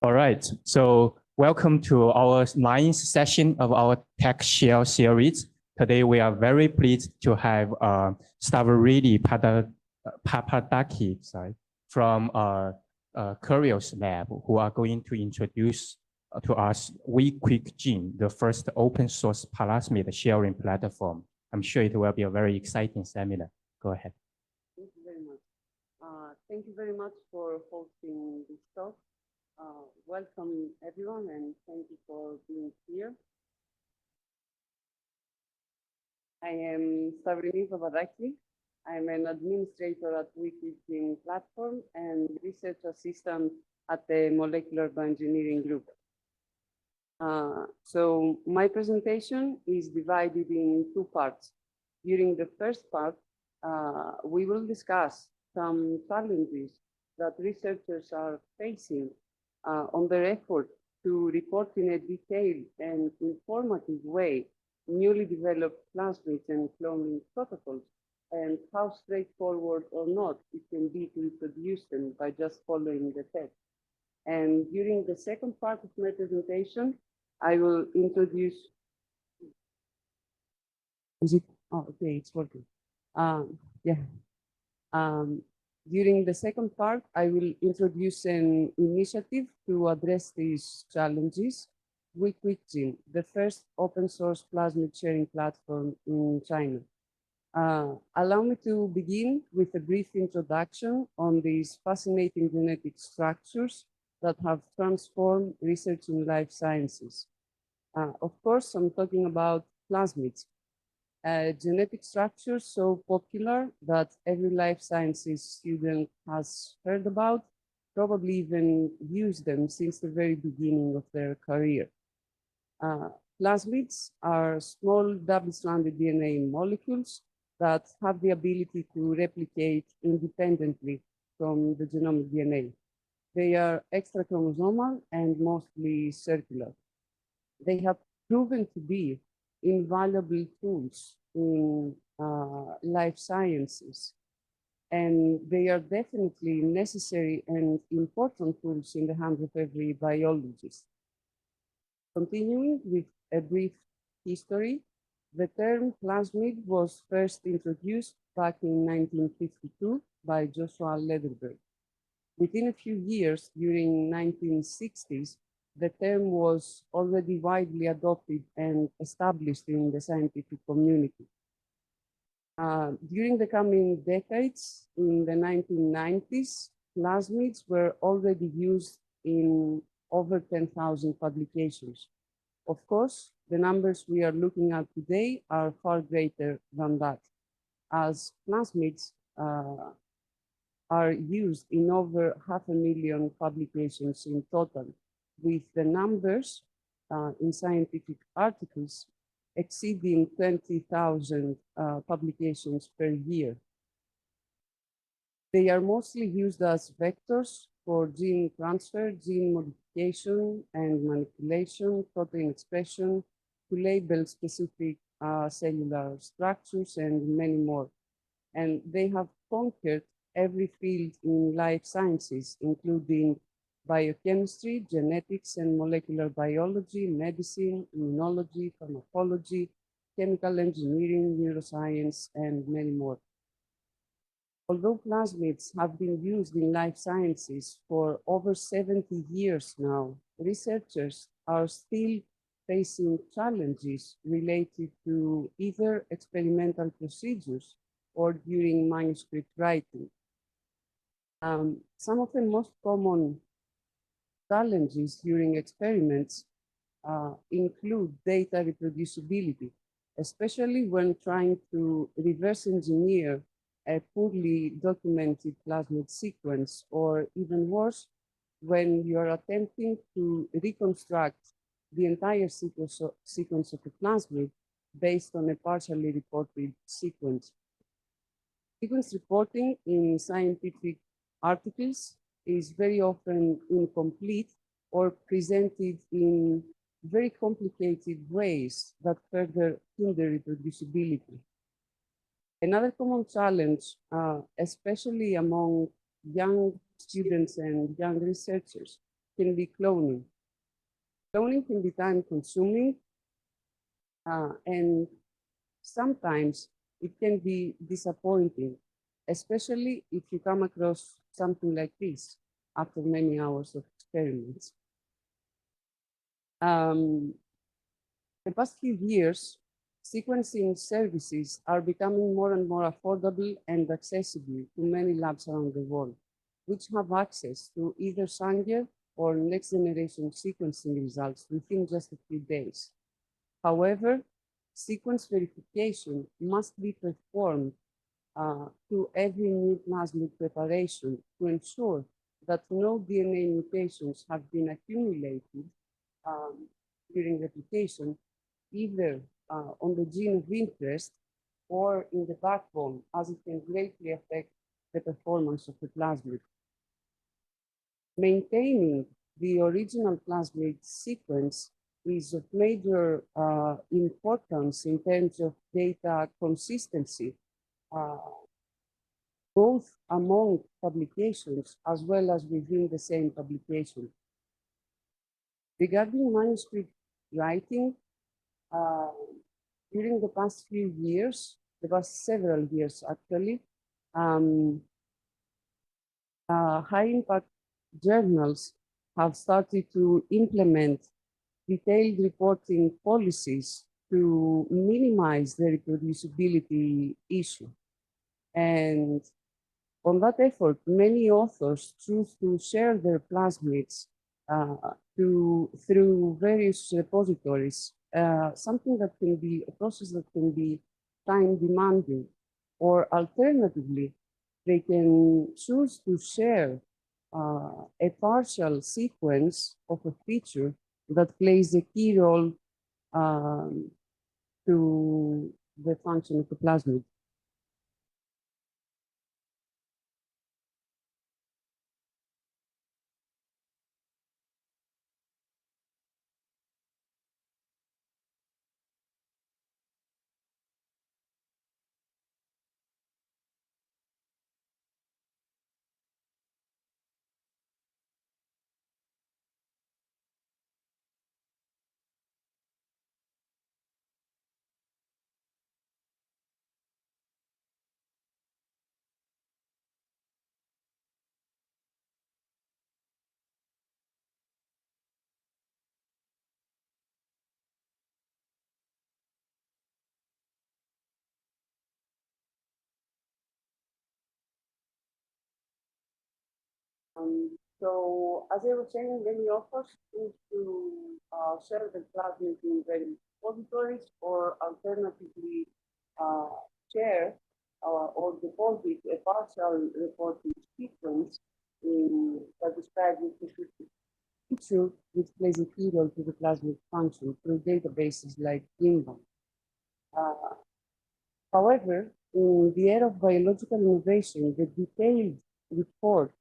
All right, so welcome to our ninth session of our Tech Share series. Today, we are very pleased to have Stavrini Papadaki from Curious Lab, who are going to introduce to us WeKwikGene, the first open source plasmid sharing platform. I'm sure it will be a very exciting seminar. Go ahead. Thank you very much. Thank you very much for hosting this talk. Welcome everyone, and thank you for being here. I am Stavrini Papadaki. I'm an administrator at WeKwikGene platform and research assistant at the Molecular Bioengineering Group. So my presentation is divided in two parts. During the first part, we will discuss some challenges that researchers are facing on their effort to report in a detailed and informative way newly developed plasmids and cloning protocols, and how straightforward or not it can be to reproduce them by just following the text. And during the second part of my presentation, I will introduce. Is it? Oh, okay, it's working. During the second part, I will introduce an initiative to address these challenges, WeKwikGene, the first open source plasmid sharing platform in China. Allow me to begin with a brief introduction on these fascinating genetic structures that have transformed research in life sciences. Of course, I'm talking about plasmids, genetic structures so popular that every life sciences student has heard about, probably even used them since the very beginning of their career. Plasmids are small double-stranded DNA molecules that have the ability to replicate independently from the genomic DNA. They are extrachromosomal and mostly circular. They have proven to be invaluable tools in life sciences, and they are definitely necessary and important tools in the hands of every biologist. Continuing with a brief history, the term plasmid was first introduced back in 1952 by Joshua Lederberg. Within a few years, during 1960s, the term was already widely adopted and established in the scientific community. During the coming decades, in the 1990s, plasmids were already used in over 10,000 publications. Of course, the numbers we are looking at today are far greater than that, as plasmids are used in over 500,000 publications in total, with the numbers in scientific articles exceeding 20,000 publications per year. They are mostly used as vectors for gene transfer, gene modification and manipulation, protein expression, to label specific cellular structures and many more. And they have conquered every field in life sciences, including biochemistry, genetics and molecular biology, medicine, immunology, pharmacology, chemical engineering, neuroscience, and many more. Although plasmids have been used in life sciences for over 70 years now, researchers are still facing challenges related to either experimental procedures or during manuscript writing. Some of the most common challenges during experiments include data reproducibility, especially when trying to reverse engineer a poorly documented plasmid sequence, or even worse, when you are attempting to reconstruct the entire sequence of a plasmid based on a partially reported sequence. Sequence reporting in scientific articles is very often incomplete or presented in very complicated ways that further hinder reproducibility. Another common challenge, especially among young students and young researchers, can be cloning. Cloning can be time-consuming, and sometimes it can be disappointing, especially if you come across something like this after many hours of experiments. The past few years, sequencing services are becoming more and more affordable and accessible to many labs around the world, which have access to either Sanger or next-generation sequencing results within just a few days. However, sequence verification must be performed to every new plasmid preparation to ensure that no DNA mutations have been accumulated during replication, either on the gene of interest or in the backbone, as it can greatly affect the performance of the plasmid. Maintaining the original plasmid sequence is of major importance in terms of data consistency, both among publications as well as within the same publication. Regarding manuscript writing, during the past few years, the past several years actually, high-impact journals have started to implement detailed reporting policies to minimize the reproducibility issue. And on that effort, many authors choose to share their plasmids through various repositories, something that can be a process that can be time demanding, or alternatively, they can choose to share a partial sequence of a feature that plays a key role to the function of the plasmid. So, as I was saying, many authors choose to share the plasmid in various repositories, or alternatively share or deposit a partial reporting sequence that describes the specific feature which plays a key role to the plasmid function through databases like invaluable. However, in the era of biological innovation, the detailed report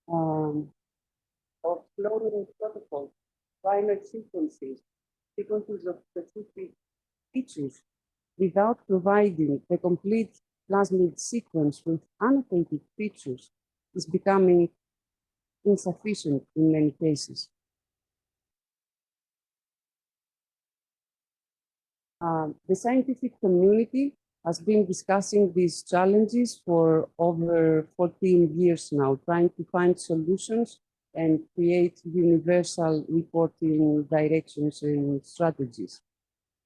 of cloning protocols, primer sequences of specific features, without providing the complete plasmid sequence with annotated features, is becoming insufficient in many cases. The scientific community has been discussing these challenges for over 14 years now, trying to find solutions and create universal reporting directions and strategies.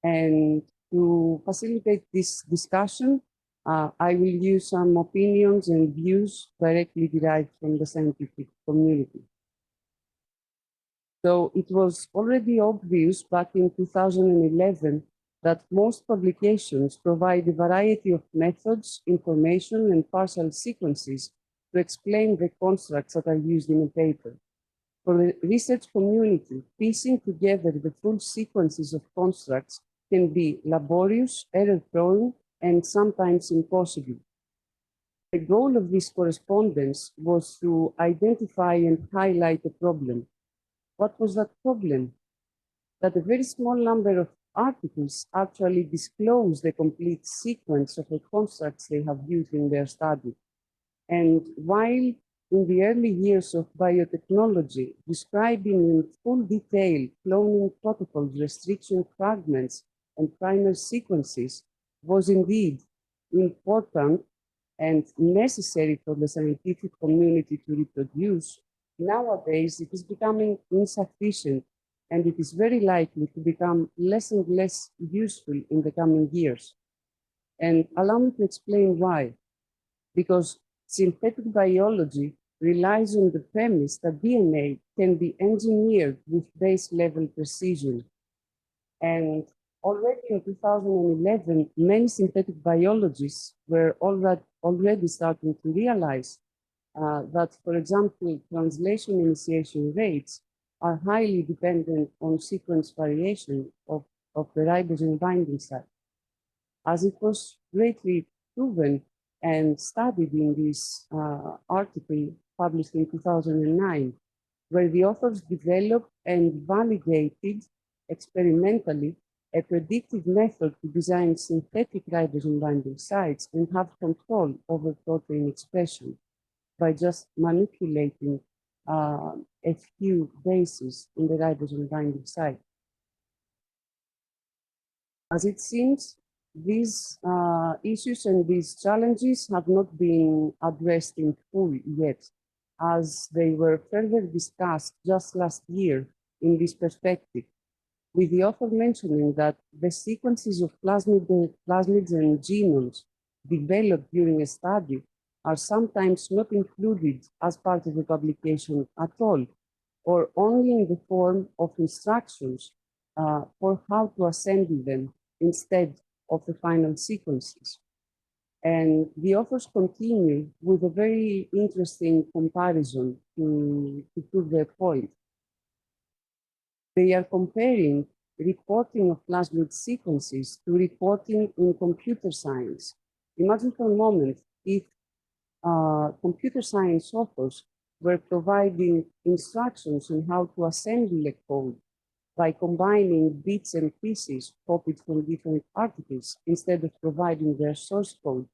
And to facilitate this discussion, I will use some opinions and views directly derived from the scientific community. So it was already obvious back in 2011 that most publications provide a variety of methods, information, and partial sequences to explain the constructs that are used in a paper. For the research community, piecing together the full sequences of constructs can be laborious, error-prone, and sometimes impossible. The goal of this correspondence was to identify and highlight a problem. What was that problem? That a very small number of articles actually disclose the complete sequence of the constructs they have used in their study. And while in the early years of biotechnology, describing in full detail cloning protocols, restriction fragments, and primer sequences was indeed important and necessary for the scientific community to reproduce. Nowadays, it is becoming insufficient, and it is very likely to become less and less useful in the coming years. And allow me to explain why. Because synthetic biology relies on the premise that DNA can be engineered with base level precision. And already in 2011, many synthetic biologists were already starting to realize that, for example, translation initiation rates are highly dependent on sequence variation of the ribosome binding site. As it was greatly proven and studied in this article published in 2009, where the authors developed and validated experimentally a predictive method to design synthetic ribosome binding sites and have control over protein expression by just manipulating a few bases in the ribosome binding site. As it seems, these issues and these challenges have not been addressed in full yet, as they were further discussed just last year in this perspective, with the author mentioning that the sequences of plasmids and genomes developed during a study are sometimes not included as part of the publication at all, or only in the form of instructions for how to assemble them instead of the final sequences. And the authors continue with a very interesting comparison to prove their point. They are comparing reporting of plasmid sequences to reporting in computer science. Imagine for a moment if computer science authors were providing instructions on how to assemble a code by combining bits and pieces copied from different articles instead of providing their source code.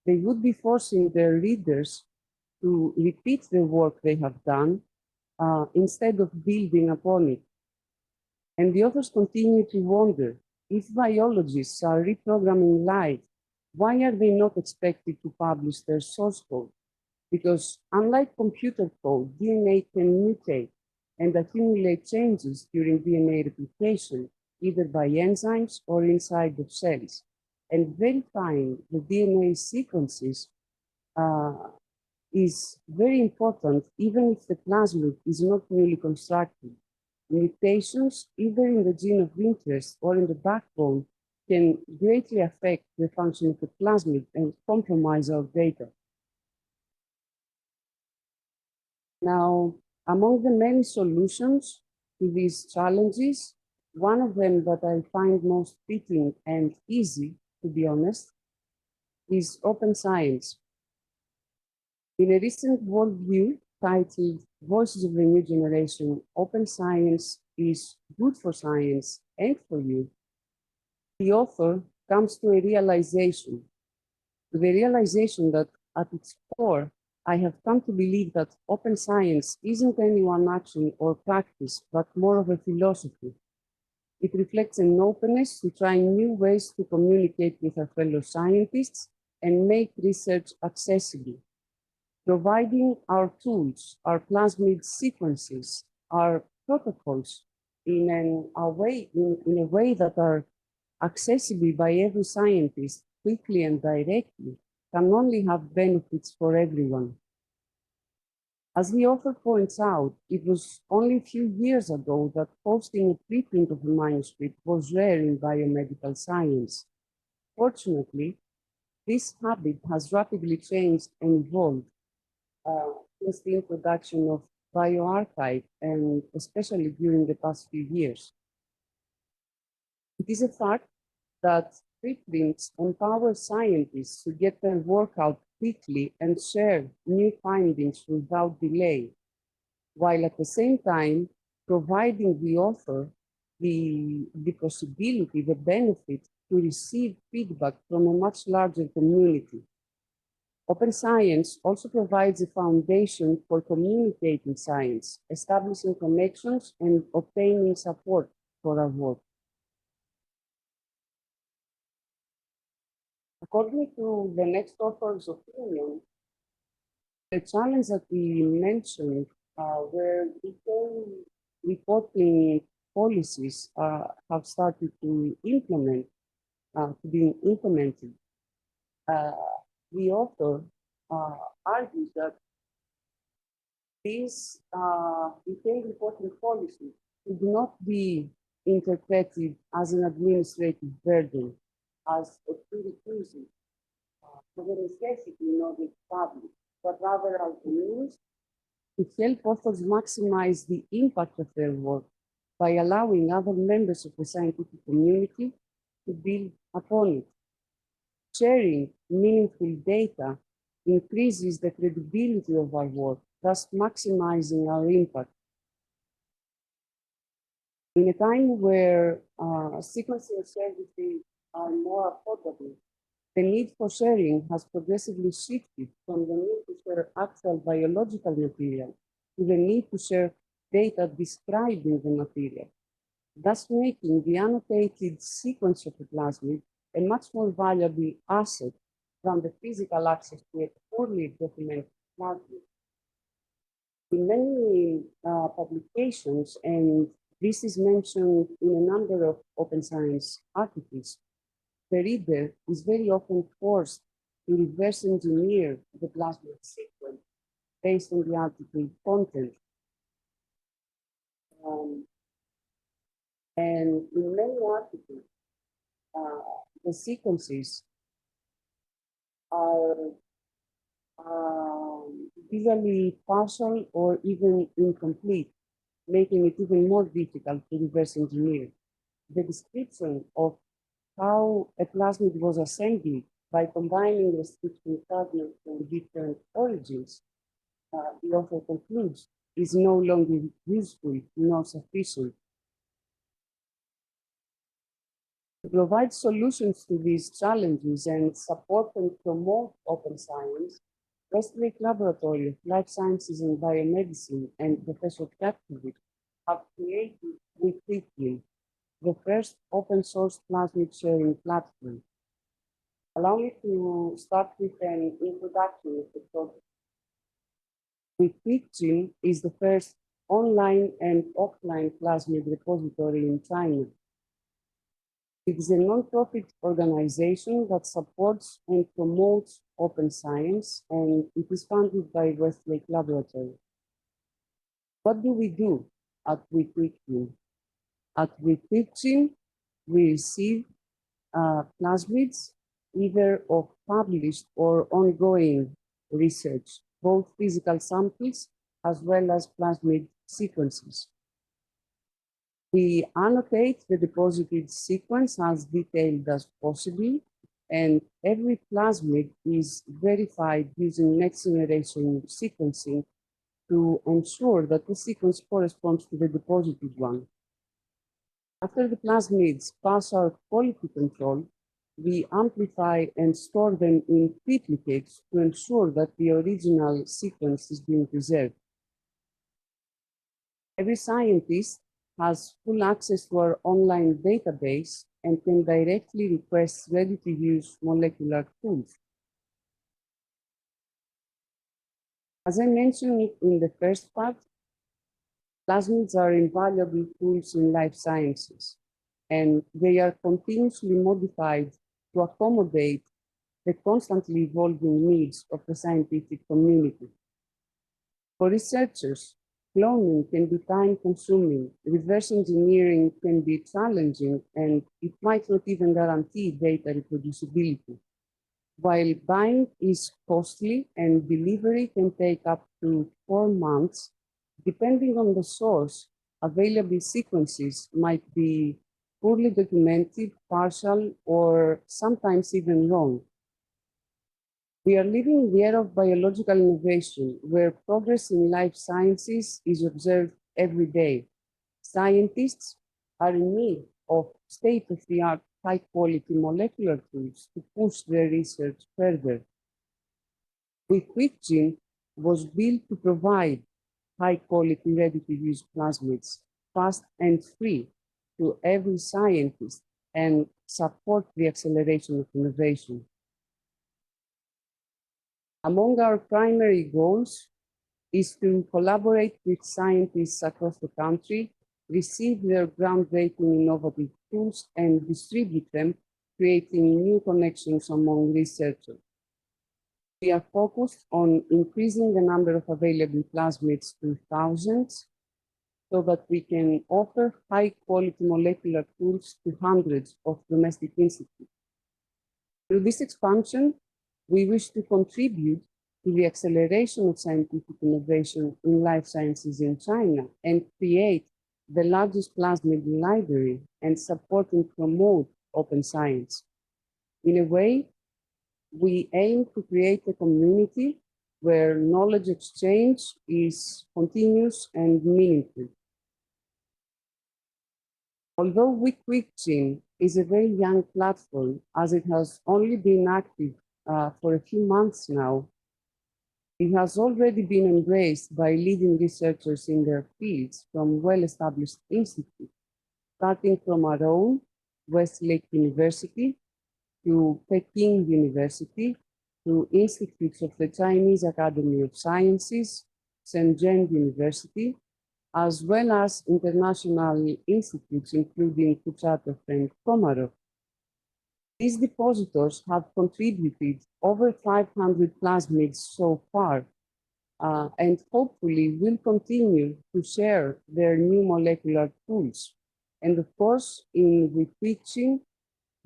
They would be forcing their readers to repeat the work they have done instead of building upon it. And the authors continue to wonder, if biologists are reprogramming life, why are they not expected to publish their source code? Because unlike computer code, DNA can mutate and accumulate changes during DNA replication, either by enzymes or inside of cells. And verifying the DNA sequences is very important, even if the plasmid is not newly constructed. Mutations, either in the gene of interest or in the backbone, can greatly affect the function of the plasmid and compromise our data. Now, among the many solutions to these challenges, one of them that I find most fitting and easy, to be honest, is open science. In a recent worldview titled Voices of the New Generation, Open Science is Good for Science and for You, the author comes to a realization, that at its core, I have come to believe that open science isn't any one action or practice, but more of a philosophy. It reflects an openness to trying new ways to communicate with our fellow scientists and make research accessible, providing our tools, our plasmid sequences, our protocols in a way that are accessible by every scientist quickly and directly, can only have benefits for everyone. As the author points out, it was only a few years ago that posting a preprint of a manuscript was rare in biomedical science. Fortunately, this habit has rapidly changed and evolved since the introduction of bioRxiv, and especially during the past few years. It is a fact that preprints empower scientists to get their work out quickly and share new findings without delay, while at the same time providing the author the possibility, the benefit to receive feedback from a much larger community. Open science also provides a foundation for communicating science, establishing connections, and obtaining support for our work. According to the next author's opinion, the challenge that we mentioned where detailed reporting policies have started to be implemented. The author argues that these detailed reporting policies should not be interpreted as an administrative burden, as a prerequisite for the necessity in order to publish, but rather as a means to help authors maximize the impact of their work by allowing other members of the scientific community to build upon it. Sharing meaningful data increases the credibility of our work, thus maximizing our impact. In a time where sequencing services are more affordable, the need for sharing has progressively shifted from the need to share actual biological material to the need to share data describing the material, thus making the annotated sequence of a plasmid a much more valuable asset than the physical access to a poorly documented plasmid. In many publications, and this is mentioned in a number of open science articles, the reader is very often forced to reverse engineer the plasmid sequence based on the article content. And in many articles, the sequences are usually partial or even incomplete, making it even more difficult to reverse engineer. The description of how a plasmid was assembled by combining restriction fragments from different origins, the author concludes, is no longer useful nor sufficient. To provide solutions to these challenges and support and promote open science, Westlake Laboratory of Life Sciences and Biomedicine and Professor Kravkovic have created WeKwikGene, the first open source plasmid sharing platform. Allow me to start with an introduction of the project. WeKwikGene is the first online and offline plasmid repository in China. It is a non-profit organization that supports and promotes open science, and it is funded by Westlake Laboratory. What do we do at WeKwikGene? At WeKwikGene, we receive plasmids either of published or ongoing research, both physical samples as well as plasmid sequences. We annotate the deposited sequence as detailed as possible, and every plasmid is verified using next generation sequencing to ensure that the sequence corresponds to the deposited one. After the plasmids pass our quality control, we amplify and store them in triplicates to ensure that the original sequence is being preserved. Every scientist has full access to our online database and can directly request ready-to-use molecular tools. As I mentioned in the first part, plasmids are invaluable tools in life sciences, and they are continuously modified to accommodate the constantly evolving needs of the scientific community. For researchers, cloning can be time-consuming, reverse engineering can be challenging, and it might not even guarantee data reproducibility. While buying is costly and delivery can take up to 4 months, depending on the source, available sequences might be poorly documented, partial, or sometimes even wrong. We are living in the era of biological innovation, where progress in life sciences is observed every day. Scientists are in need of state-of-the-art, high-quality molecular tools to push their research further. WeKwikGene was built to provide high-quality, ready-to-use plasmids, fast and free, to every scientist and support the acceleration of innovation. Among our primary goals is to collaborate with scientists across the country, receive their groundbreaking innovative tools, and distribute them, creating new connections among researchers. We are focused on increasing the number of available plasmids to thousands so that we can offer high-quality molecular tools to hundreds of domestic institutes. Through this expansion, we wish to contribute to the acceleration of scientific innovation in life sciences in China and create the largest plasmid library and support and promote open science. In a way, we aim to create a community where knowledge exchange is continuous and meaningful. Although WeKwikGene is a very young platform, as it has only been active for a few months now, it has already been embraced by leading researchers in their fields from well-established institutes, starting from our own Westlake University to Peking University, to institutes of the Chinese Academy of Sciences, Shenzhen University, as well as international institutes, including Kuchatov and Komarov. These depositors have contributed over 500 plasmids so far, and hopefully will continue to share their new molecular tools. And of course, in WeKwikGene,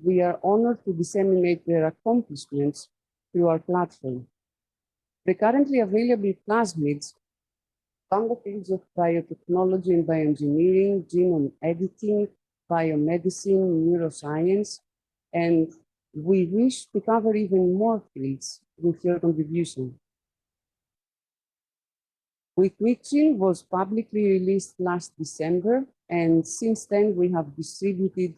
we are honored to disseminate their accomplishments through our platform. The currently available plasmids span the fields of biotechnology and bioengineering, genome editing, biomedicine, neuroscience, and we wish to cover even more fields with your contribution. WeKwikGene was publicly released last December, and since then we have distributed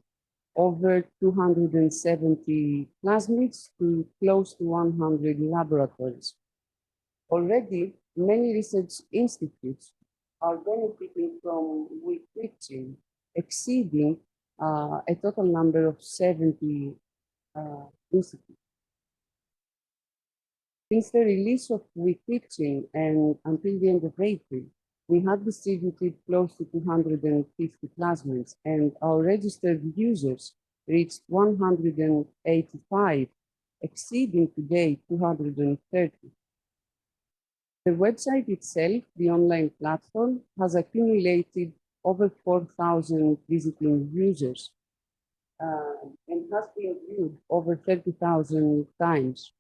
over 270 plasmids to close to 100 laboratories. Already, many research institutes are benefiting from WeKwikGene, exceeding a total number of 70 institutes. Since the release of WeKwikGene and until the end of April, we have distributed close to 250 plasmids, and our registered users reached 185, exceeding today 230. The website itself, the online platform, has accumulated over 4,000 visiting users and has been viewed over 30,000 times.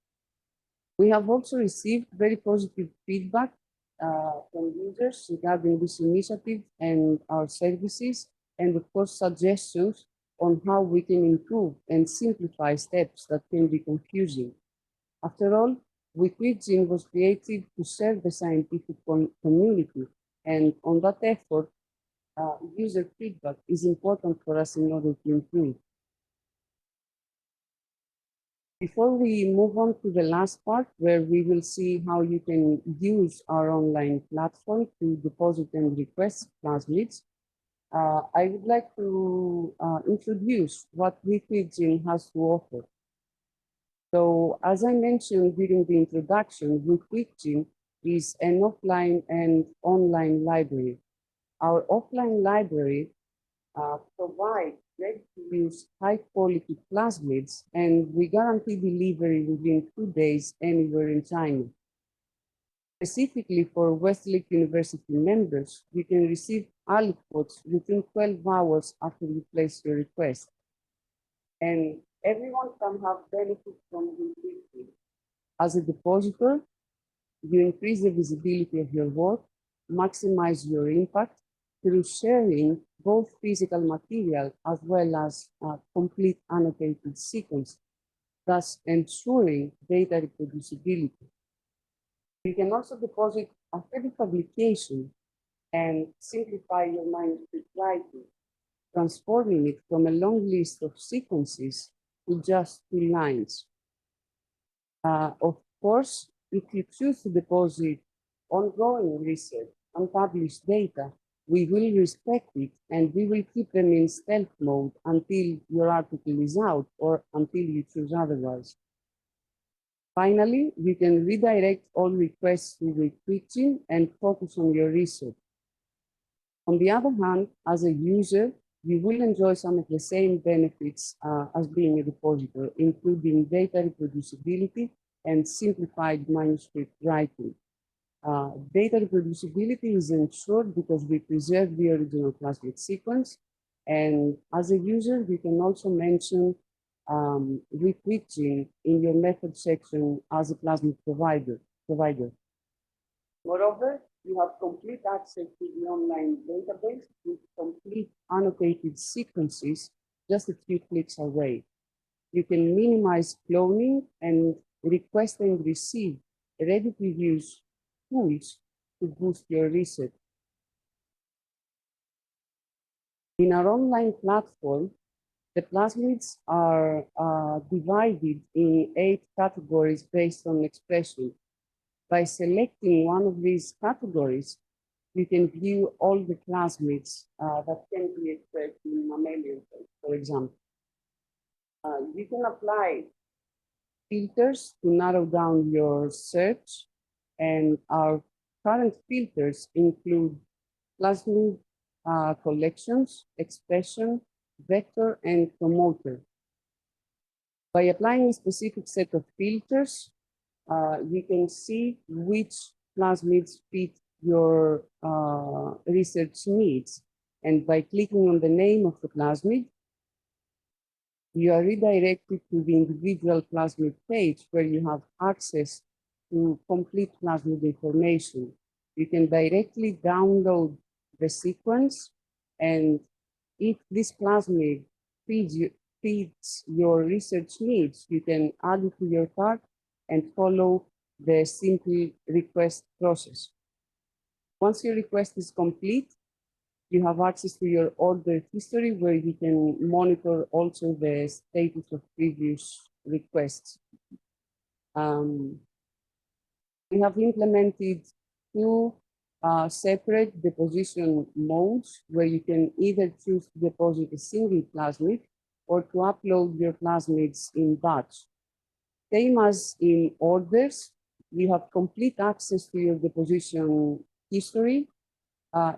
We have also received very positive feedback from users regarding this initiative and our services, and of course suggestions on how we can improve and simplify steps that can be confusing. After all, WeKwikGene was created to serve the scientific community, and on that effort, user feedback is important for us in order to improve. Before we move on to the last part, where we will see how you can use our online platform to deposit and request plasmids, I would like to introduce what WeKwikGene has to offer. So, as I mentioned during the introduction, WeKwikGene is an offline and online library. Our offline library provides ready-to-use high-quality plasmids, and we guarantee delivery within 2 days anywhere in China. Specifically for Westlake University members, you can receive aliquots within 12 hours after you place your request. And everyone can have benefit from WeKwikGene. As a depositor, you increase the visibility of your work, maximize your impact through sharing both physical material as well as complete annotated sequence, thus ensuring data reproducibility. You can also deposit after the publication and simplify your manuscript writing, transforming it from a long list of sequences to just 2 lines. Of course, if you choose to deposit ongoing research, unpublished data, we will respect it and we will keep them in stealth mode until your article is out or until you choose otherwise. Finally, you can redirect all requests to WeKwikGene and focus on your research. On the other hand, as a user, you will enjoy some of the same benefits as being a depositor, including data reproducibility and simplified manuscript writing. Data reproducibility is ensured because we preserve the original plasmid sequence. And as a user, you can also mention WeKwikGene in your method section as a plasmid provider. Moreover, you have complete access to the online database with complete annotated sequences just a few clicks away. You can minimize cloning and request and receive ready-to-use tools to boost your research. In our online platform, the plasmids are divided in 8 categories based on expression. By selecting one of these categories, you can view all the plasmids that can be expressed in mammalian cells, for example. You can apply filters to narrow down your search, and our current filters include plasmid collections, expression, vector, and promoter. By applying a specific set of filters, you can see which plasmids fit your research needs. And by clicking on the name of the plasmid, you are redirected to the individual plasmid page where you have access to complete plasmid information. You can directly download the sequence, and if this plasmid feeds your research needs, you can add it to your cart and follow the simple request process. Once your request is complete, you have access to your order history where you can monitor also the status of previous requests. We have implemented 2 separate deposition modes where you can either choose to deposit a single plasmid or to upload your plasmids in batch. Same as in orders, you have complete access to your deposition history,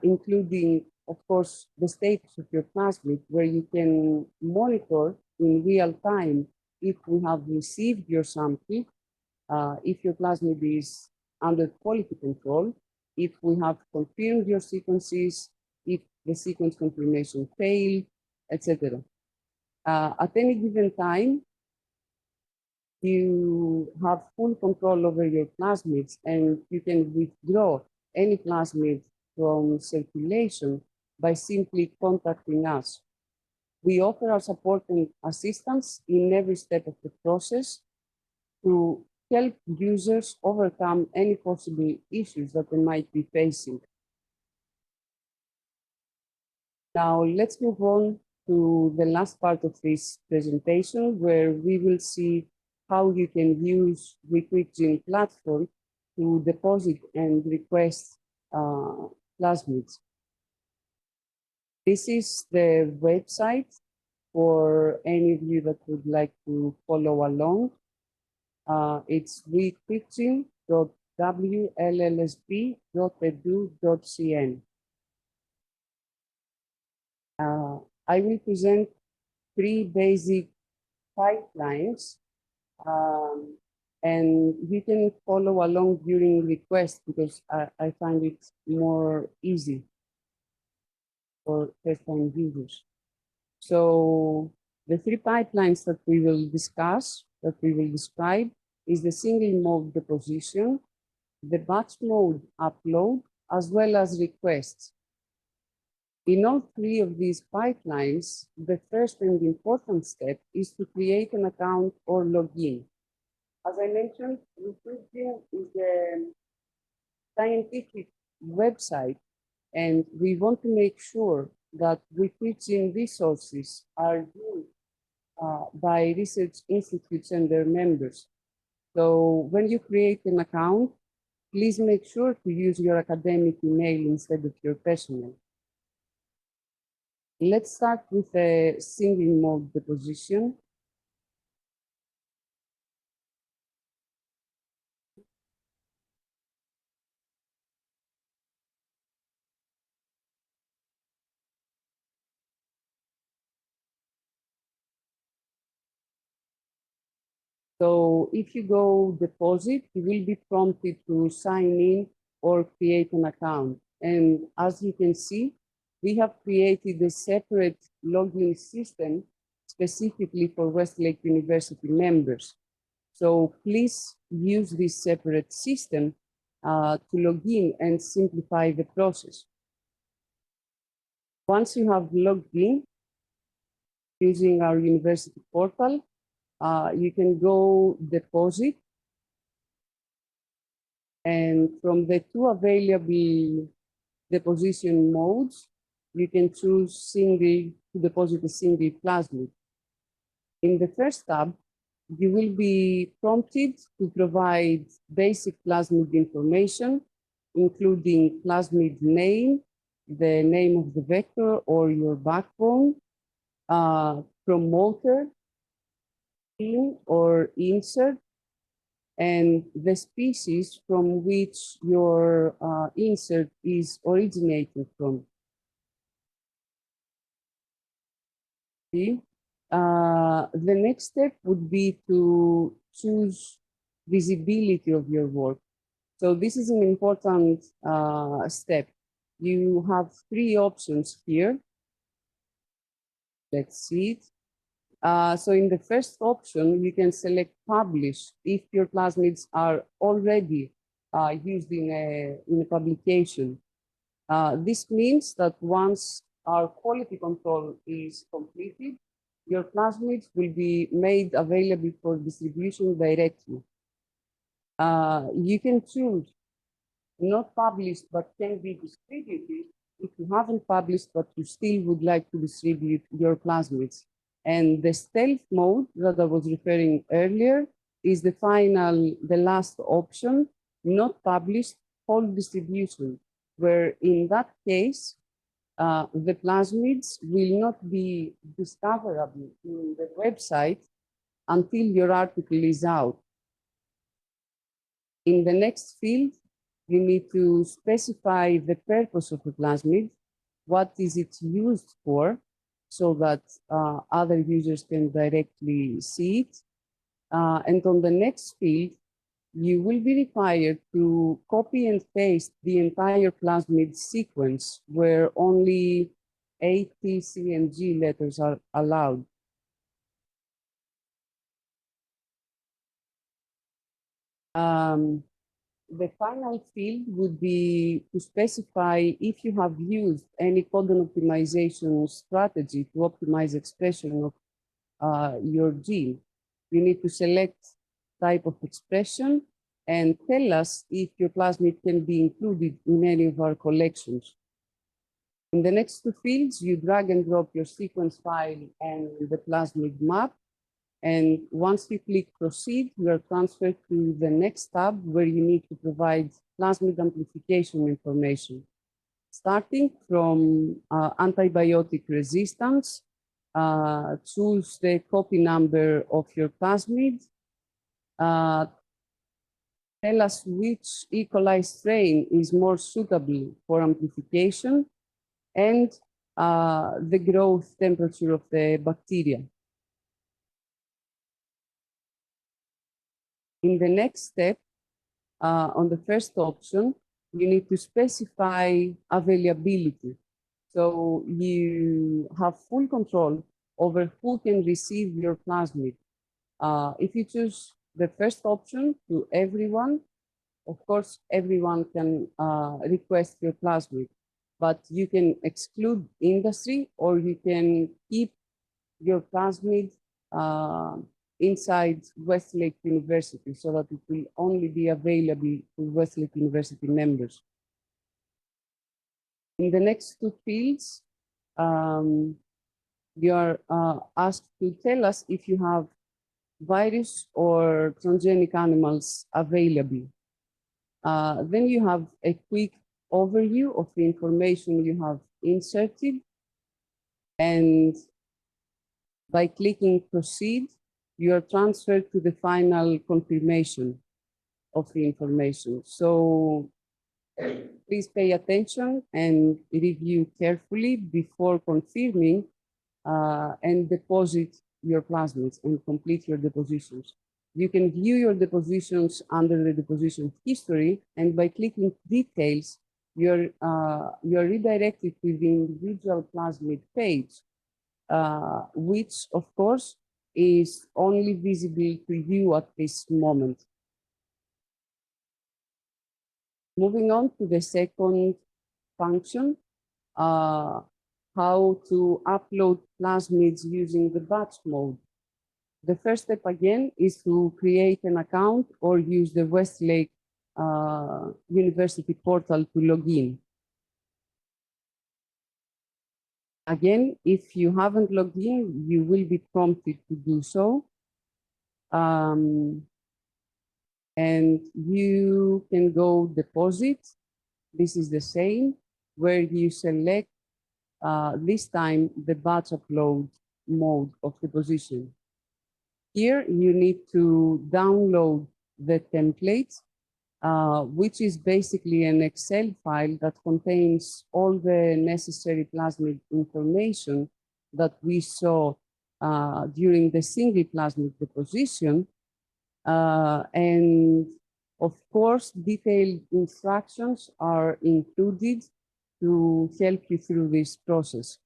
including, of course, the status of your plasmid, where you can monitor in real time if we have received your sample, if your plasmid is under quality control, if we have confirmed your sequences, if the sequence confirmation failed, etc. At any given time, you have full control over your plasmids, and you can withdraw any plasmid from circulation by simply contacting us. We offer our support and assistance in every step of the process to help users overcome any possible issues that they might be facing. Now, let's move on to the last part of this presentation, where we will see how you can use WeKwikGene platform to deposit and request plasmids. This is the website for any of you that would like to follow along. It's wekwikgene.wllsp.edu.cn. I will present 3 basic pipelines, and you can follow along during request because I find it more easy for first-time users. So the 3 pipelines that we will discuss, that we will describe, is the single mode deposition, the batch mode upload, as well as requests. In all 3 of these pipelines, the first and important step is to create an account or login. As I mentioned, WeKwikGene is a scientific website, and we want to make sure that WeKwikGene resources are used by research institutes and their members. So when you create an account, please make sure to use your academic email instead of your personal. Let's start with a single mode deposition. So if you go deposit, you will be prompted to sign in or create an account. And as you can see, we have created a separate login system specifically for Westlake University members. So please use this separate system to log in and simplify the process. Once you have logged in using our university portal, you can go deposit, and from the two available deposition modes, you can choose single to deposit a single plasmid. In the first tab, you will be prompted to provide basic plasmid information, including plasmid name, the name of the vector or your backbone, promoter, in or insert, and the species from which your insert is originating from. See? The next step would be to choose visibility of your work. So this is an important step. You have three options here. Let's see it. So in the first option, you can select publish if your plasmids are already used in a publication. This means that once our quality control is completed, your plasmids will be made available for distribution directly. You can choose not published but can be distributed if you haven't published but you still would like to distribute your plasmids. And the stealth mode that I was referring earlier is the last option, not published, whole distribution, where in that case, the plasmids will not be discoverable in the website until your article is out. In the next field, you need to specify the purpose of the plasmid, what is it used for, so that other users can directly see it. And on the next field, you will be required to copy and paste the entire plasmid sequence where only A, T, C, and G letters are allowed. The final field would be to specify if you have used any codon optimization strategy to optimize expression of your gene. You need to select type of expression and tell us if your plasmid can be included in any of our collections. In the next two fields, you drag and drop your sequence file and the plasmid map. And once you click proceed, you are transferred to the next tab where you need to provide plasmid amplification information. Starting from antibiotic resistance, choose the copy number of your plasmid, tell us which E. coli strain is more suitable for amplification, and the growth temperature of the bacteria. In the next step, on the first option, you need to specify availability. So you have full control over who can receive your plasmid. If you choose the first option to everyone, of course, everyone can request your plasmid, but you can exclude industry or you can keep your plasmid inside Westlake University so that it will only be available to Westlake University members. In the next two fields, you are asked to tell us if you have virus or transgenic animals available. Then you have a quick overview of the information you have inserted. And by clicking proceed, you are transferred to the final confirmation of the information. So please pay attention and review carefully before confirming and deposit your plasmids and complete your depositions. You can view your depositions under the deposition history, and by clicking details, you're redirected to the individual plasmid page, which of course is only visible to you at this moment. Moving on to the second function, how to upload plasmids using the batch mode. The first step again is to create an account or use the Westlake University portal to log in. Again, if you haven't logged in, you will be prompted to do so. And you can go deposit. This is the same, where you select this time the batch upload mode of deposition. Here you need to download the template, which is basically an Excel file that contains all the necessary plasmid information that we saw during the single plasmid deposition. And of course, detailed instructions are included to help you through this process.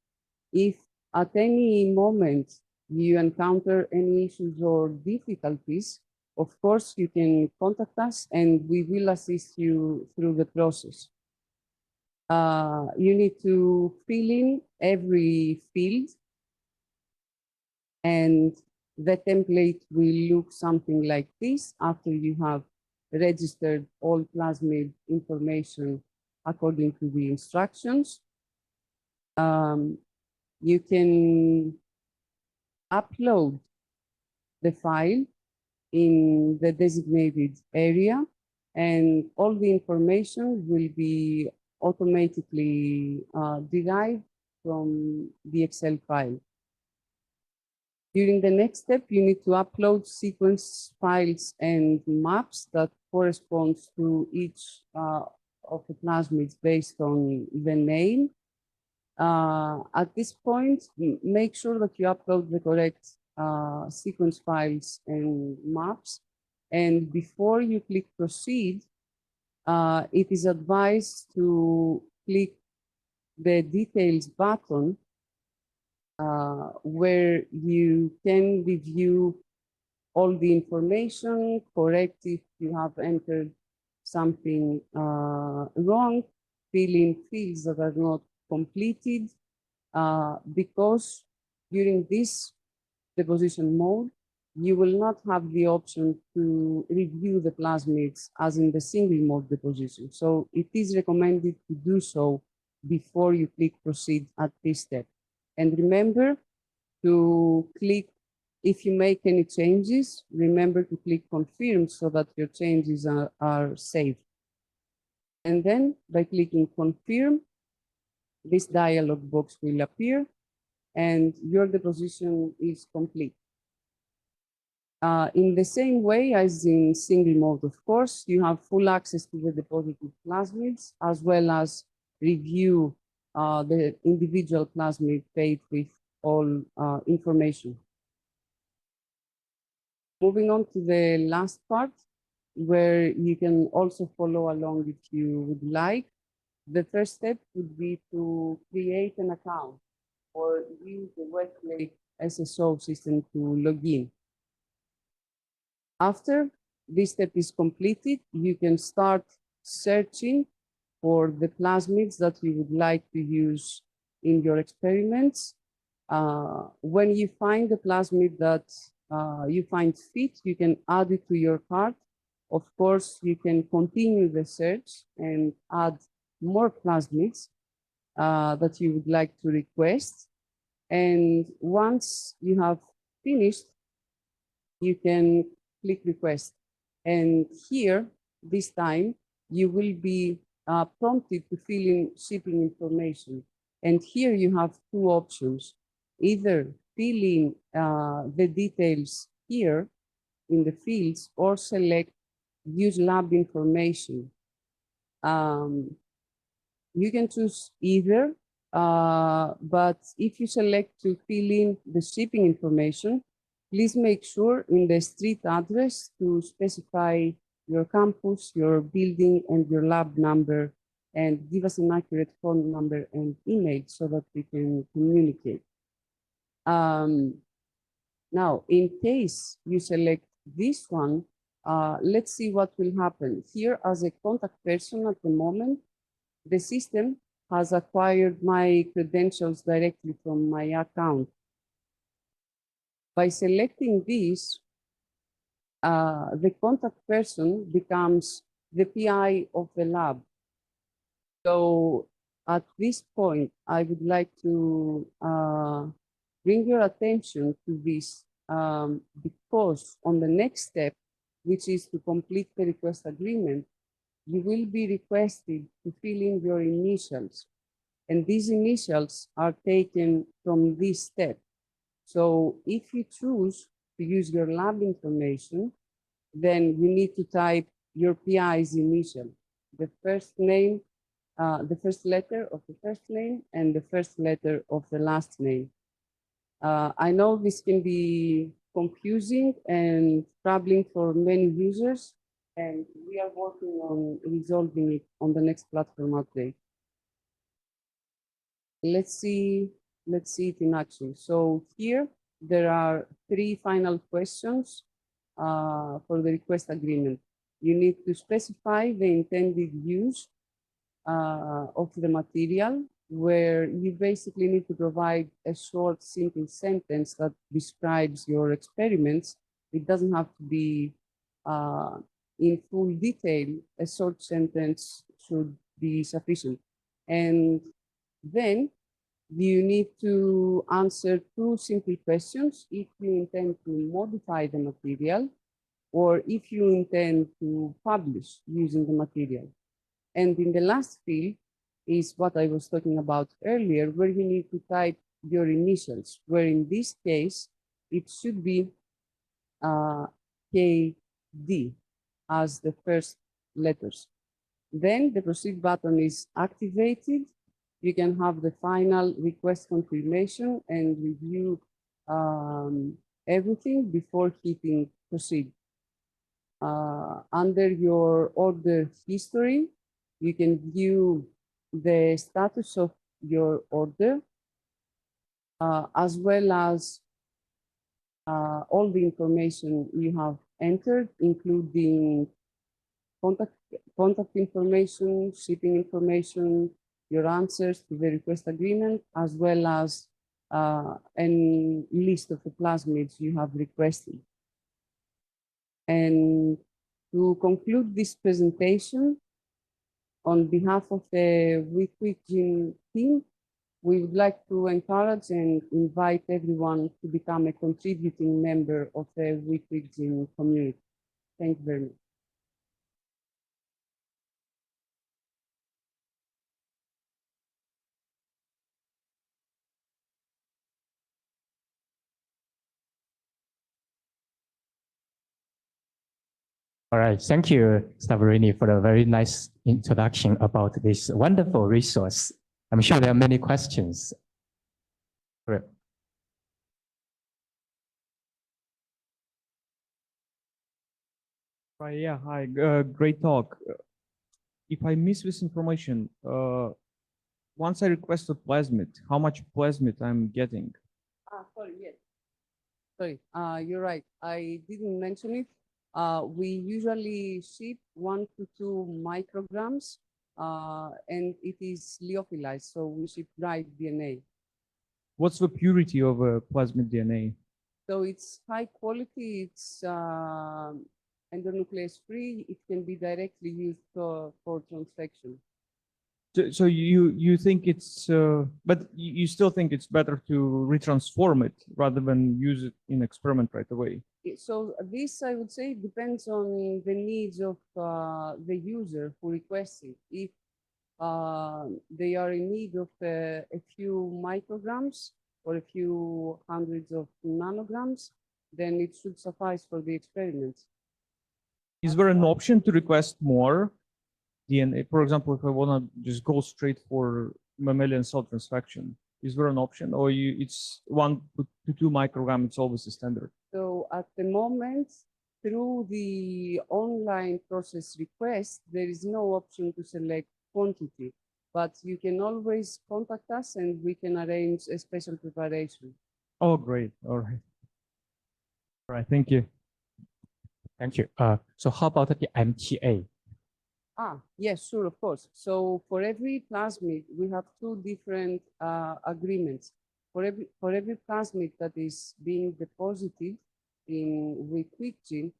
If at any moment you encounter any issues or difficulties, of course, you can contact us and we will assist you through the process. You need to fill in every field, and the template will look something like this after you have registered all plasmid information according to the instructions. You can upload the file in the designated area, and all the information will be automatically derived from the Excel file. During the next step, you need to upload sequence files and maps that corresponds to each of the plasmids based on the name. At this point, make sure that you upload the correct sequence files and maps. And before you click proceed, it is advised to click the details button where you can review all the information, correct if you have entered something wrong, fill in fields that are not completed, because during this deposition mode, you will not have the option to review the plasmids as in the single mode deposition. So it is recommended to do so before you click proceed at this step. And remember to click, if you make any changes, remember to click confirm so that your changes are saved. And then by clicking confirm, this dialog box will appear and your deposition is complete. In the same way as in single mode, of course, you have full access to the deposited plasmids, as well as review the individual plasmid page with all information. Moving on to the last part, where you can also follow along if you would like. The first step would be to create an account or use the Westlake SSO system to log in. After this step is completed, you can start searching for the plasmids that you would like to use in your experiments. When you find the plasmid that you find fit, you can add it to your cart. Of course, you can continue the search and add more plasmids that you would like to request. And once you have finished, you can click request. And here, this time, you will be prompted to fill in shipping information. And here you have two options. Either fill in the details here in the fields or select use lab information. You can choose either, but if you select to fill in the shipping information, please make sure in the street address to specify your campus, your building, and your lab number, and give us an accurate phone number and email so that we can communicate. Now, in case you select this one, let's see what will happen. Here, as a contact person at the moment, the system has acquired my credentials directly from my account. By selecting this, the contact person becomes the PI of the lab. So at this point, I would like to bring your attention to this because on the next step, which is to complete the request agreement, you will be requested to fill in your initials. And these initials are taken from this step. So if you choose to use your lab information, then you need to type your PI's initial, the first name, the first letter of the first name and the first letter of the last name. I know this can be confusing and troubling for many users, and we are working on resolving it on the next platform update. Let's see it in action. So here there are 3 final questions for the request agreement. You need to specify the intended use of the material, where you basically need to provide a short, simple sentence that describes your experiments. It doesn't have to be in full detail. A short sentence should be sufficient. And then you need to answer 2 simple questions if you intend to modify the material or if you intend to publish using the material. And in the last field is what I was talking about earlier, where you need to type your initials, where in this case, it should be KD as the first letters. Then the proceed button is activated. You can have the final request confirmation and review everything before hitting proceed. Under your order history, you can view the status of your order, as well as all the information you have entered, including contact information, shipping information, your answers to the request agreement, as well as a list of the plasmids you have requested. And to conclude this presentation, on behalf of the WeKwikGene team, we would like to encourage and invite everyone to become a contributing member of the WeKwikGene community. Thank you very much. All right, thank you, Stavrini, for a very nice introduction about this wonderful resource. I'm sure there are many questions. Great. Right, yeah, hi, great talk. If I miss this information, once I request a plasmid, how much plasmid I'm getting? Sorry, yes. Sorry, you're right. I didn't mention it. We usually ship 1 to 2 micrograms, and it is lyophilized, so we ship dried DNA. What's the purity of a plasmid DNA? So it's high quality, it's endonuclease free, it can be directly used for transfection. So you think it's, but you still think it's better to retransform it rather than use it in experiment right away? So this, I would say, depends on the needs of the user who requests it. If they are in need of a few micrograms or a few hundreds of nanograms, then it should suffice for the experiment. Is there an option to request more DNA? For example, if I want to just go straight for mammalian cell transfection, is there an option, or it's 1 to 2 microgram? It's always the standard. So at the moment, through the online process request, there is no option to select quantity, but you can always contact us and we can arrange a special preparation. Oh, great. All right. All right. Thank you. Thank you. So how about the MTA? Yes, sure, of course. So for every plasmid, we have two different agreements. For every plasmid that is being deposited in WeKwikGene,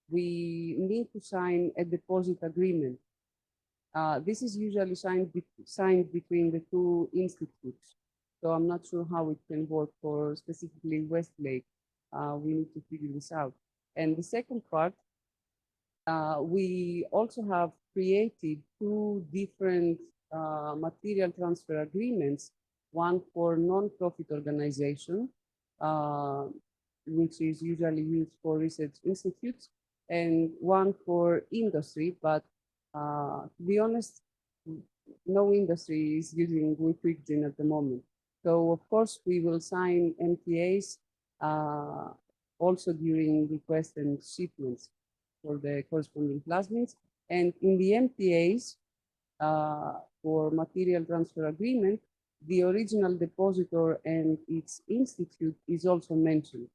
we need to sign a deposit agreement. This is usually signed between the two institutes. So I'm not sure how it can work for specifically Westlake. We need to figure this out. And the second part, we also have created two different material transfer agreements, one for non-profit organization, which is usually used for research institutes, and one for industry, but to be honest, no industry is using WeKwikGene at the moment. So of course, we will sign MTAs also during request and shipments for the corresponding plasmids. And in the MTAs for material transfer agreement, the original depositor and its institute is also mentioned.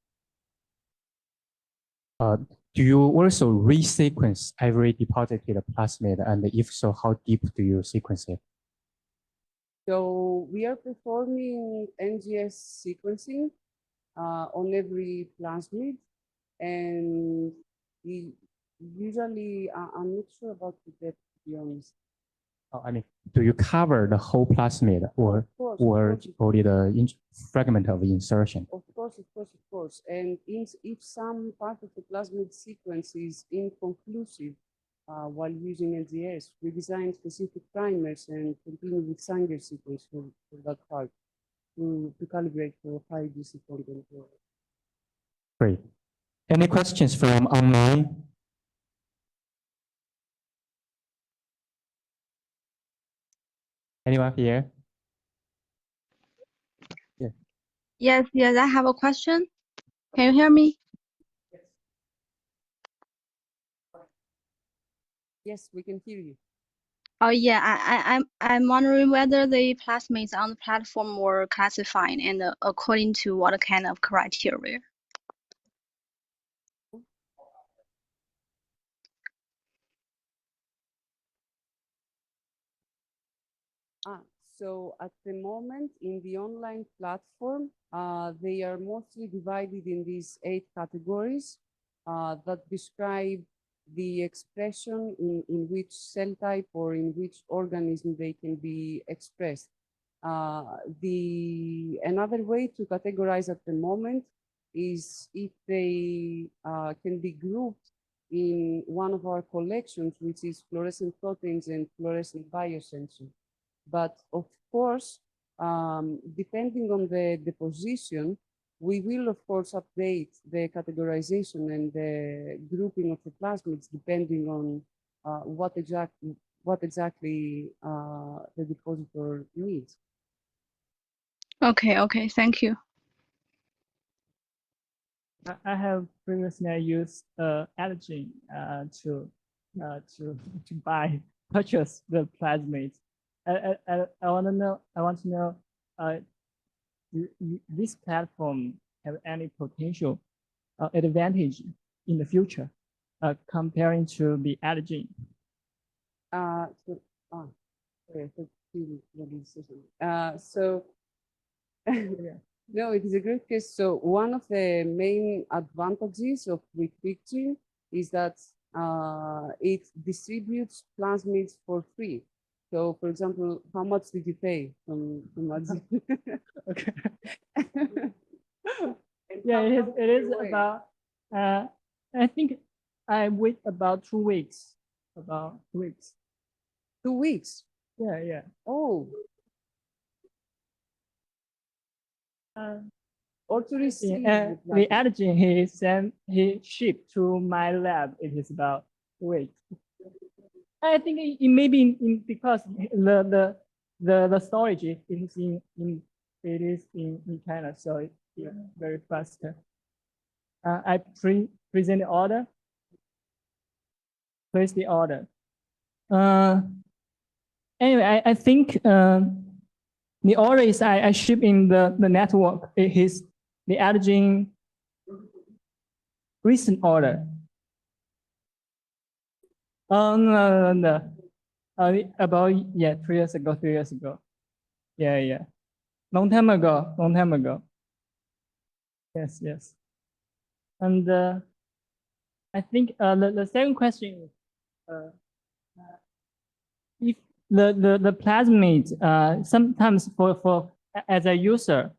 Do you also resequence every deposited plasmid? And if so, how deep do you sequence it? So we are performing NGS sequencing on every plasmid, and we usually, I'm not sure about the depth, to be honest. I mean, do you cover the whole plasmid or only the fragment of insertion? Of course. And if some part of the plasmid sequence is inconclusive while using NGS, we design specific primers and continue with Sanger sequence for that part to calibrate for high DC content. Great. Any questions from online? Anyone here? Yes, I have a question. Can you hear me? Yes, we can hear you. Oh yeah, I'm wondering whether the plasmids on the platform were classified and according to what kind of criteria. So at the moment in the online platform, they are mostly divided in these 8 categories that describe the expression in which cell type or in which organism they can be expressed. Another way to categorize at the moment is if they can be grouped in one of our collections, which is fluorescent proteins and fluorescent biosensors. But of course, depending on the deposition, we will of course update the categorization and the grouping of the plasmids depending on what exactly the depositor needs. Okay, thank you. I have previously used allergen to purchase the plasmids. I want to know, this platform have any potential advantage in the future comparing to the allergen? No, it is a great case. So one of the main advantages of WeKwikGene is that it distributes plasmids for free. So, for example, how much did you pay from Adzi? Okay. And Yeah, how it is. long It did is you wait? about. I think I wait about 2 weeks. About 2 weeks. 2 weeks. Yeah, yeah. Oh, or to receive Yeah, the the plasmid. antigen he shipped to my lab. It is about 2 weeks. I think it may be because the storage it is in China, so it's very fast. I present the order, place the order. Anyway, I think the order is I ship in the network. It is the antigen recent order. No. About 3 years ago, 3 years ago. Yeah. Long time ago. Yes. And I think the second question is if the plasmid sometimes for as a user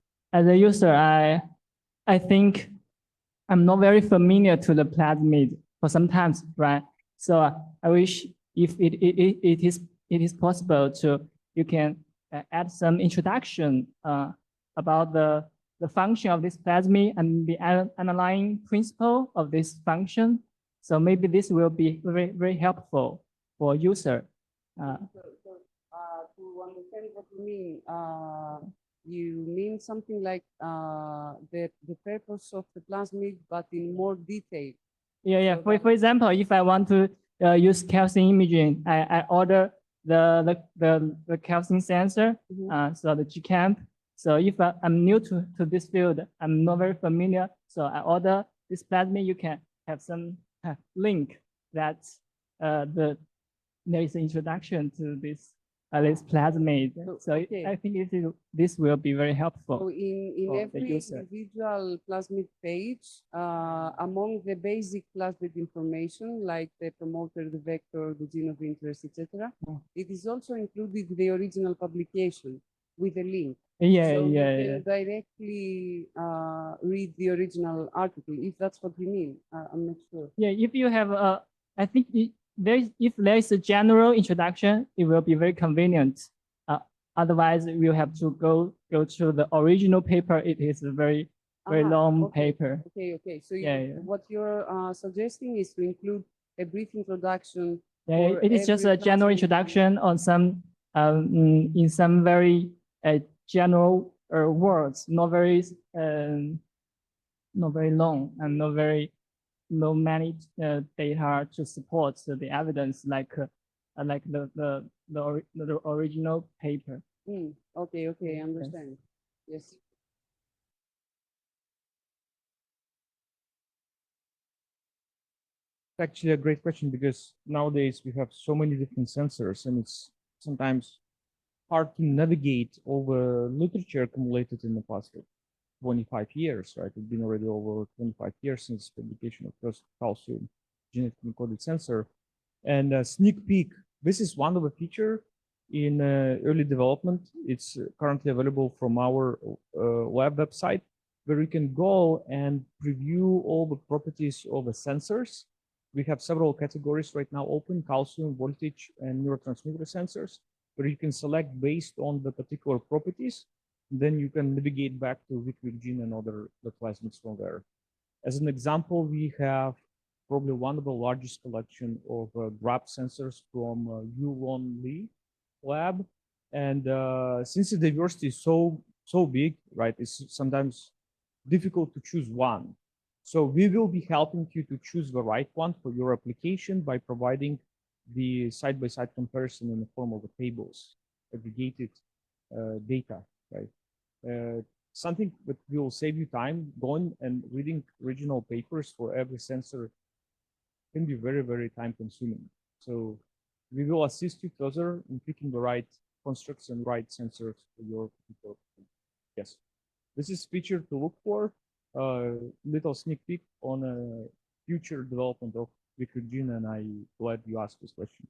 I think I'm not very familiar to the plasmid for sometimes, right? So I wish if it is possible to you can add some introduction about the function of this plasmid and the underlying principle of this function. So maybe this will be very helpful for user. To understand what you mean something like the purpose of the plasmid, but in more detail. Yeah. So For example, if I want to use calcium imaging, I order the calcium sensor, so the GCamp. So if I'm new to this field, I'm not very familiar. So I order this plasmid. You can have some link that there is an introduction to this plasmid. So okay. I think this will be very helpful. So in for the every user. individual plasmid page, among the basic plasmid information, like the promoter, the vector, the gene of interest, etc., it is also included the original publication with a link. Yeah, So you yeah. can directly read the original article, if that's what you mean. I'm not sure. Yeah, if you have I think if there is a general introduction, it will be very convenient. Otherwise, we'll have to go to the original paper. It is a very long Okay. paper. Okay. So Yeah. what you're suggesting is to include a brief introduction. Yeah, for it is just every a general plasmid. introduction on some in some very general words, not very long and not many data to support the evidence like the original paper. Okay, I understand. Yes. Actually a great question because nowadays we have so many different sensors and it's sometimes hard to navigate all the literature accumulated in the past 25 years, right? It's been already over 25 years since publication of first calcium genetically encoded sensor. And a sneak peek, this is one of the feature in early development. It's currently available from our lab website where you can go and preview all the properties of the sensors. We have several categories right now open: calcium, voltage, and neurotransmitter sensors, where you can select based on the particular properties. Then you can navigate back to WeKwikGene and other plasmids from there. As an example, we have probably one of the largest collection of grab sensors from Yuwon Lee lab. And since the diversity is so big, right, it's sometimes difficult to choose one. So we will be helping you to choose the right one for your application by providing the side-by-side comparison in the form of the tables, aggregated data, right? Something that will save you time. Going and reading original papers for every sensor can be very time consuming. So we will assist you further in picking the right constructs and right sensors for your particular. Yes, this is feature to look for. Little sneak peek on a future development of WeKwikGene, and I'm glad you asked this question.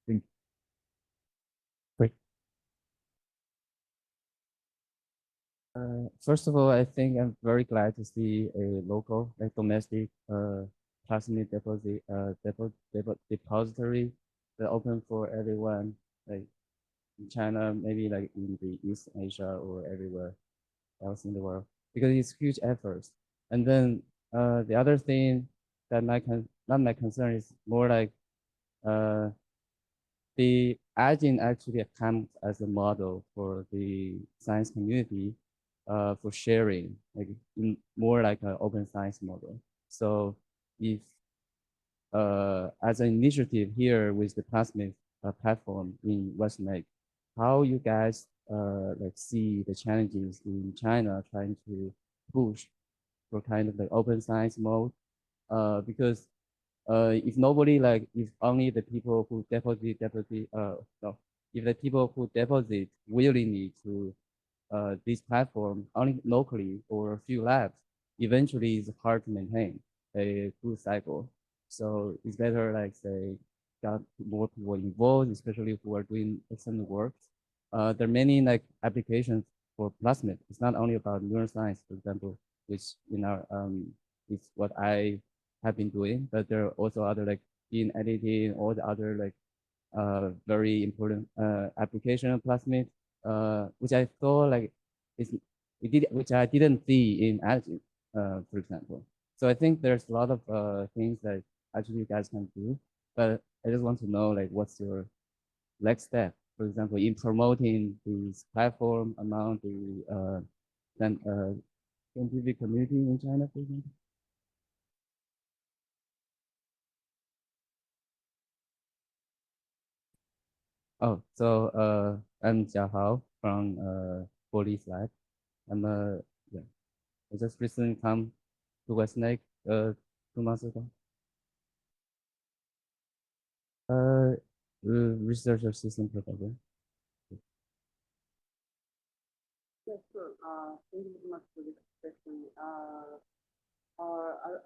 Thank you. First of all, I think I'm very glad to see a local, like domestic, plasmid depository that open for everyone, like in China, maybe like in the East Asia or everywhere else in the world, because it's huge efforts. And then the other thing that not my concern is more like the agent actually comes as a model for the science community for sharing, like more like an open science model. So if as an initiative here with the Plasmid platform in West Lake, how you guys like see the challenges in China trying to push for kind of like open science mode? Because if nobody like, if only the people who deposit, no, if the people who deposit willingly to this platform only locally or a few labs, eventually it's hard to maintain a full cycle. So it's better like say, got more people involved, especially who are doing excellent work. There are many like applications for plasmid. It's not only about neuroscience, for example, which in our is what I have been doing, but there are also other like gene editing, all the other like very important application of plasmid, which I thought like which I didn't see in allergy, for example. So I think there's a lot of things that actually you guys can do, but I just want to know like what's your next step, for example, in promoting this platform among the scientific community in China, for example. Oh, so I'm Jia Hao from Police Lab. Yeah, I just recently come to West Lake 2 months ago. Research assistant professor. Yes, sure. Thank you very much for this question.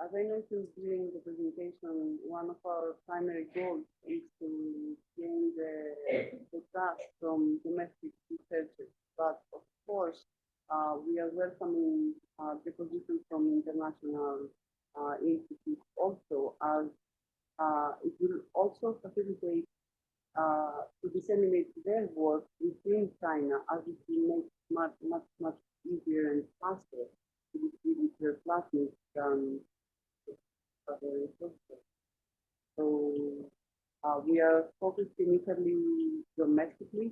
As I mentioned during the presentation, one of our primary goals is to gain the trust from domestic researchers. But of course, we are welcoming depositions from international institutes also, as it will also facilitate to disseminate their work within China, as it will make much easier and faster to distribute their plasmids than other resources. So we are focused initially domestically,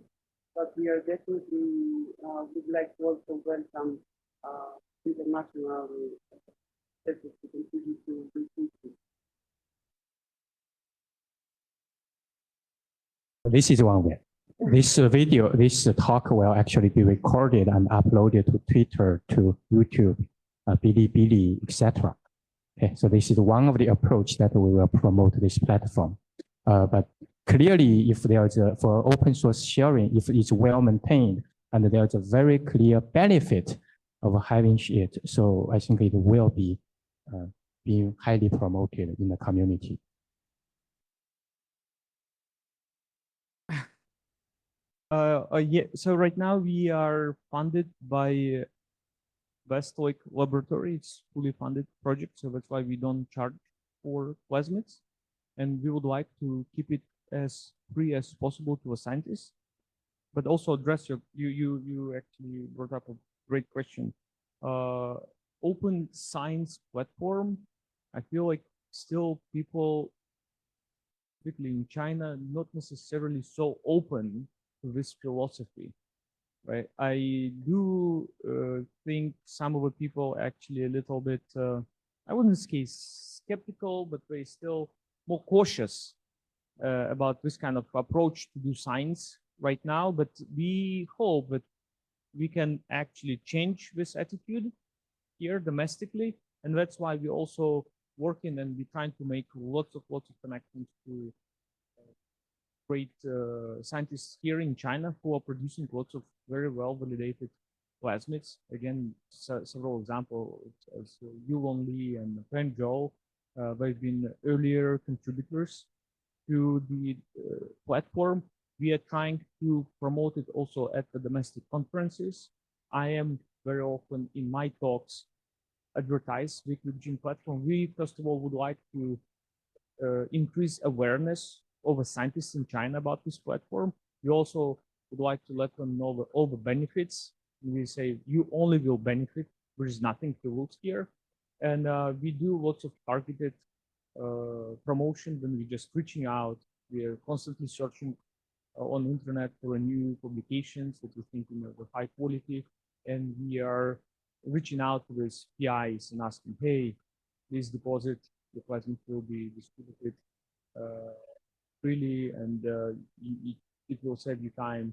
but we are definitely would like to also welcome international researchers to contribute to research. This is one way. This video, this talk will actually be recorded and uploaded to Twitter, to YouTube, Bilibili, etc. Okay, so this is one of the approach that we will promote this platform. But clearly, if there's for open source sharing, if it's well maintained and there's a very clear benefit of having it, so I think it will be being highly promoted in the community. Yeah, so right now we are funded by Westlake Laboratory. It's fully funded project, so that's why we don't charge for plasmids. And we would like to keep it as free as possible to a scientist, but also address you actually brought up a great question. Open science platform, I feel like still people, particularly in China, not necessarily so open to this philosophy, right? I do think some of the people actually a little bit, I wouldn't say skeptical, but they still more cautious about this kind of approach to do science right now. But we hope that we can actually change this attitude here domestically, and that's why we also working and we're trying to make lots of connections to great scientists here in China who are producing lots of very well validated plasmids. Again, several examples as Yulong Li and Fen Zhou. They've been earlier contributors to the platform. We are trying to promote it also at the domestic conferences. I am very often in my talks advertise WeKwikGene platform. We, first of all, would like to increase awareness of the scientists in China about this platform. We also would like to let them know all the benefits. We say you only will benefit. There is nothing to lose here. And we do lots of targeted promotion when we're just reaching out. We are constantly searching on the internet for new publications that we think are high quality. And we are reaching out to these PIs and asking, hey, this deposit, the plasmid will be distributed freely, and it will save you time.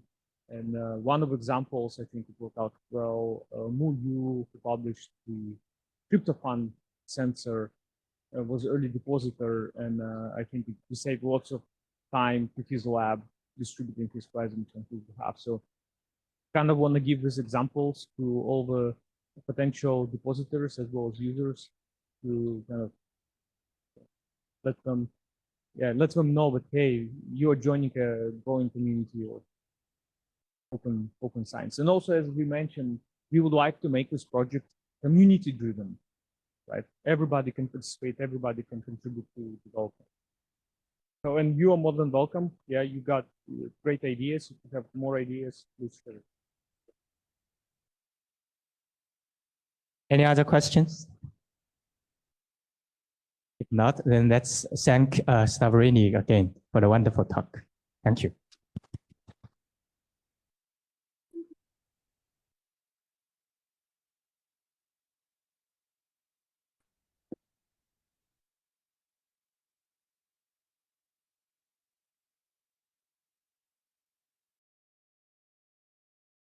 And one of the examples, I think it worked out well, Mu Yu, who published the tryptophan sensor, was early depositor, and I think it saved lots of time to his lab distributing his plasmids on his behalf. So kind of want to give these examples to all the potential depositors as well as users to kind of let them know that, hey, you're joining a growing community of open science. And also, as we mentioned, we would like to make this project community driven, right? Everybody can participate, everybody can contribute to development. So, and you are more than welcome. Yeah, you got great ideas. If you have more ideas, please share it. Any other questions? If not, then let's thank Stavrini again for the wonderful talk. Thank you.